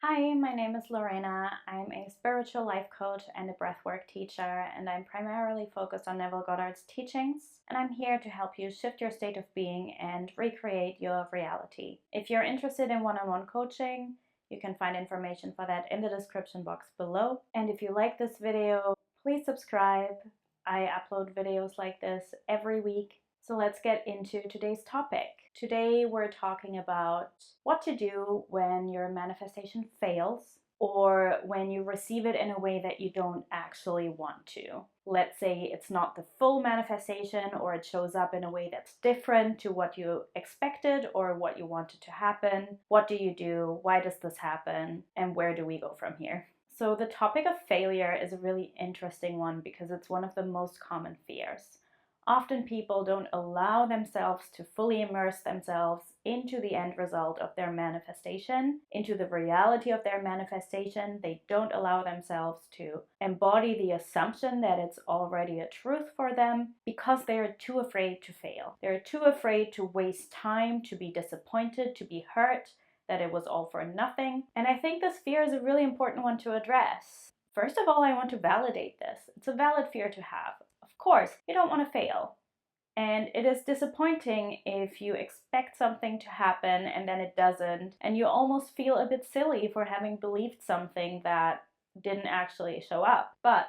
Hi, my name is Lorena. I'm a spiritual life coach and a breathwork teacher, and I'm primarily focused on Neville Goddard's teachings. And I'm here to help you shift your state of being and recreate your reality. If you're interested in one-on-one coaching, you can find information for that in the description box below. And if you like this video, please subscribe. I upload videos like this every week. So let's get into today's topic. Today we're talking about what to do when your manifestation fails or when you receive it in a way that you don't actually want to. Let's say it's not the full manifestation, or it shows up in a way that's different to what you expected or what you wanted to happen. What do you do? Why does this happen? And where do we go from here? So the topic of failure is a really interesting one because it's one of the most common fears. Often people don't allow themselves to fully immerse themselves into the end result of their manifestation, into the reality of their manifestation. They don't allow themselves to embody the assumption that it's already a truth for them because they're too afraid to fail. They're too afraid to waste time, to be disappointed, to be hurt, that it was all for nothing. And I think this fear is a really important one to address. First of all, I want to validate this. It's a valid fear to have. Of course, you don't want to fail. And it is disappointing if you expect something to happen and then it doesn't, and you almost feel a bit silly for having believed something that didn't actually show up. But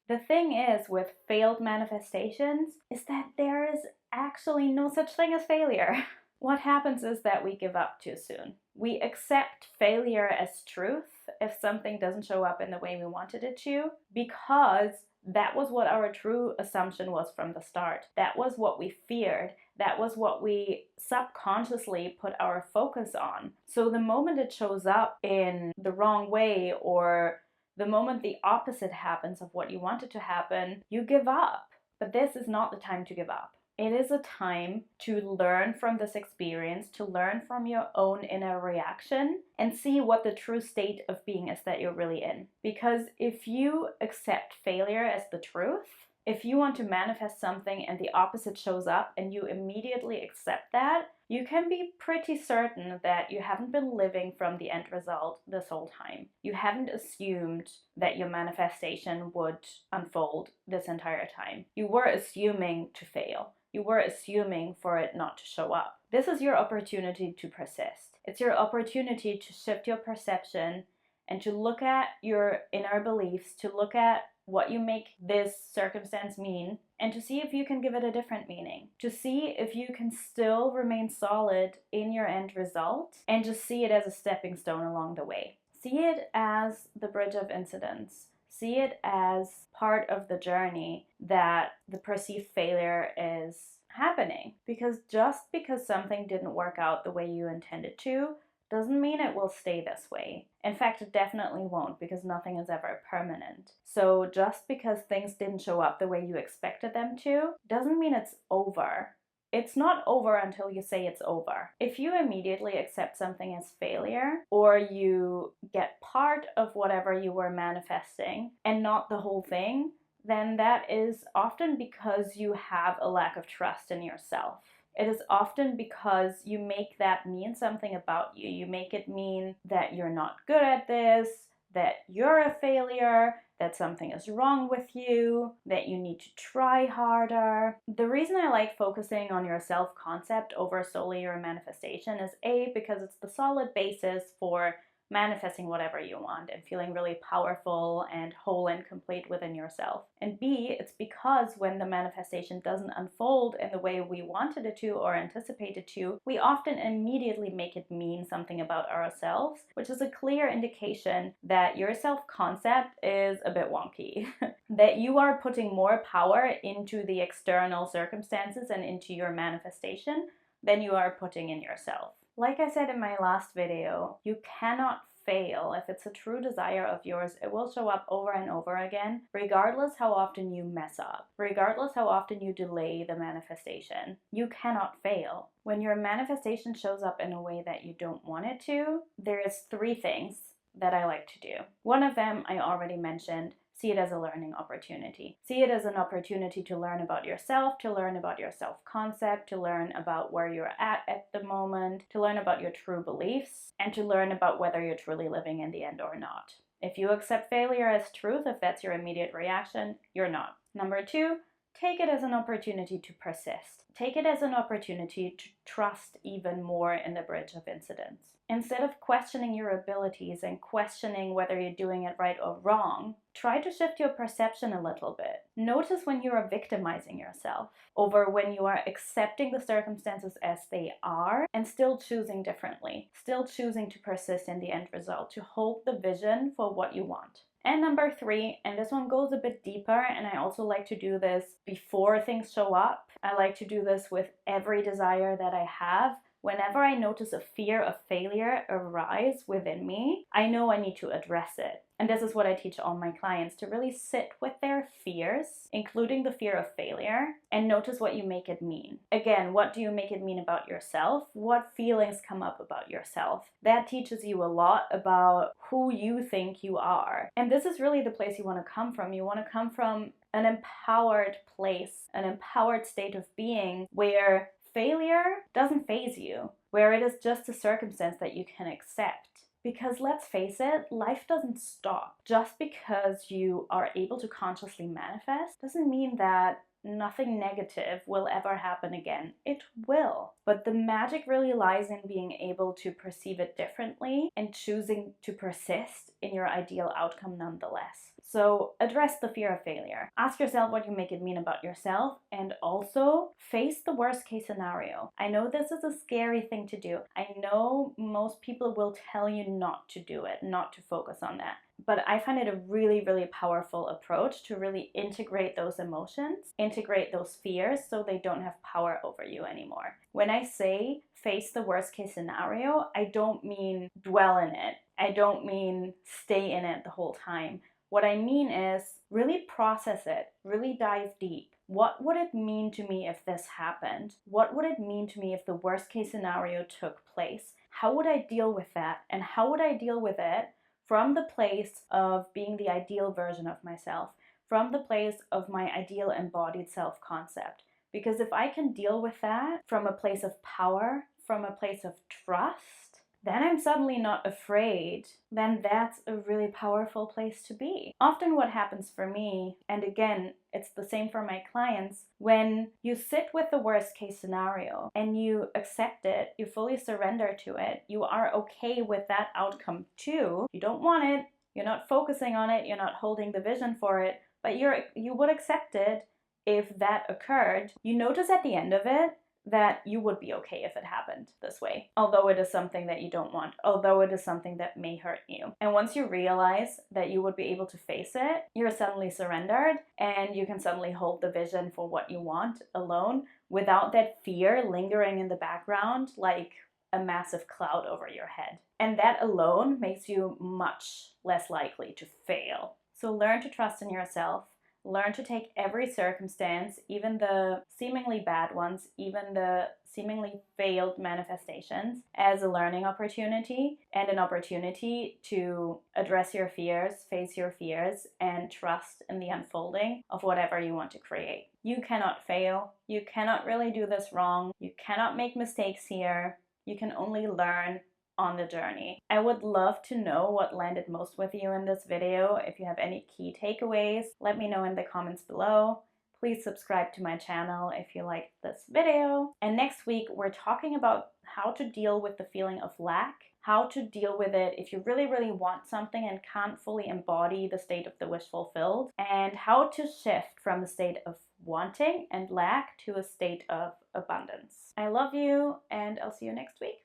the thing is with failed manifestations is that there is actually no such thing as failure. What happens is that we give up too soon. We accept failure as truth if something doesn't show up in the way we wanted it to, because that was what our true assumption was from the start. That was what we feared. That was what we subconsciously put our focus on. So the moment it shows up in the wrong way, or the moment the opposite happens of what you wanted to happen, you give up. But this is not the time to give up. It is a time to learn from this experience, to learn from your own inner reaction and see what the true state of being is that you're really in. Because if you accept failure as the truth, if you want to manifest something and the opposite shows up and you immediately accept that, you can be pretty certain that you haven't been living from the end result this whole time. You haven't assumed that your manifestation would unfold this entire time. You were assuming to fail. You were assuming for it not to show up. This is your opportunity to persist. It's your opportunity to shift your perception and to look at your inner beliefs, to look at what you make this circumstance mean, and to see if you can give it a different meaning. To see if you can still remain solid in your end result, and just see it as a stepping stone along the way. See it as the bridge of incidents. See it as part of the journey that the perceived failure is happening. Because just because something didn't work out the way you intended to, doesn't mean it will stay this way. In fact, it definitely won't, because nothing is ever permanent. So just because things didn't show up the way you expected them to, doesn't mean it's over. It's not over until you say it's over. If you immediately accept something as failure, or you get part of whatever you were manifesting and not the whole thing, then that is often because you have a lack of trust in yourself. It is often because you make that mean something about you. You make it mean that you're not good at this, that you're a failure, that something is wrong with you, that you need to try harder. The reason I like focusing on your self-concept over solely your manifestation is A, because it's the solid basis for manifesting whatever you want and feeling really powerful and whole and complete within yourself. And B, it's because when the manifestation doesn't unfold in the way we wanted it to or anticipated to, we often immediately make it mean something about ourselves, which is a clear indication that your self-concept is a bit wonky. That you are putting more power into the external circumstances and into your manifestation than you are putting in yourself. Like I said in my last video, you cannot fail. If it's a true desire of yours, it will show up over and over again, regardless how often you mess up, regardless how often you delay the manifestation. You cannot fail. When your manifestation shows up in a way that you don't want it to, there's 3 things that I like to do. One of them I already mentioned. see it as a learning opportunity. See it as an opportunity to learn about yourself, to learn about your self-concept, to learn about where you're at the moment, to learn about your true beliefs, and to learn about whether you're truly living in the end or not. If you accept failure as truth, if that's your immediate reaction, you're not. Number two, take it as an opportunity to persist. Take it as an opportunity to trust even more in the bridge of incidents. Instead of questioning your abilities and questioning whether you're doing it right or wrong, try to shift your perception a little bit. Notice when you are victimizing yourself over when you are accepting the circumstances as they are and still choosing differently, still choosing to persist in the end result, to hold the vision for what you want. And number three, and this one goes a bit deeper, and I also like to do this before things show up. I like to do this with every desire that I have. Whenever I notice a fear of failure arise within me, I know I need to address it. And this is what I teach all my clients, to really sit with their fears, including the fear of failure, and notice what you make it mean. Again, what do you make it mean about yourself? What feelings come up about yourself? That teaches you a lot about who you think you are. And this is really the place you want to come from. You want to come from an empowered place, an empowered state of being where failure doesn't faze you, where it is just a circumstance that you can accept. Because let's face it, life doesn't stop. Just because you are able to consciously manifest doesn't mean that nothing negative will ever happen again. It will. But the magic really lies in being able to perceive it differently and choosing to persist in your ideal outcome nonetheless. So address the fear of failure. Ask yourself what you make it mean about yourself, and also face the worst case scenario. I know this is a scary thing to do. I know most people will tell you not to do it, not to focus on that. But I find it a really, really powerful approach to really integrate those emotions, integrate those fears so they don't have power over you anymore. When I say face the worst case scenario, I don't mean dwell in it. I don't mean stay in it the whole time. What I mean is really process it, really dive deep. What would it mean to me if this happened? What would it mean to me if the worst case scenario took place? How would I deal with that? And how would I deal with it from the place of being the ideal version of myself, from the place of my ideal embodied self-concept? Because if I can deal with that from a place of power, from a place of trust, then I'm suddenly not afraid. Then that's a really powerful place to be. Often what happens for me, and again, it's the same for my clients, when you sit with the worst case scenario and you accept it, you fully surrender to it, you are okay with that outcome too. You don't want it, you're not focusing on it, you're not holding the vision for it, but you would accept it if that occurred. You notice at the end of it that you would be okay if it happened this way, although it is something that you don't want, although it is something that may hurt you. And once you realize that you would be able to face it, you're suddenly surrendered and you can suddenly hold the vision for what you want alone without that fear lingering in the background like a massive cloud over your head. And that alone makes you much less likely to fail. So learn to trust in yourself. Learn to take every circumstance, even the seemingly bad ones, even the seemingly failed manifestations, as a learning opportunity and an opportunity to address your fears, face your fears, and trust in the unfolding of whatever you want to create. You cannot fail. You cannot really do this wrong. You cannot make mistakes here. You can only learn on the journey. I would love to know what landed most with you in this video. If you have any key takeaways, let me know in the comments below. Please subscribe to my channel if you liked this video. And next week, we're talking about how to deal with the feeling of lack, how to deal with it if you really, really want something and can't fully embody the state of the wish fulfilled, and how to shift from the state of wanting and lack to a state of abundance. I love you, and I'll see you next week.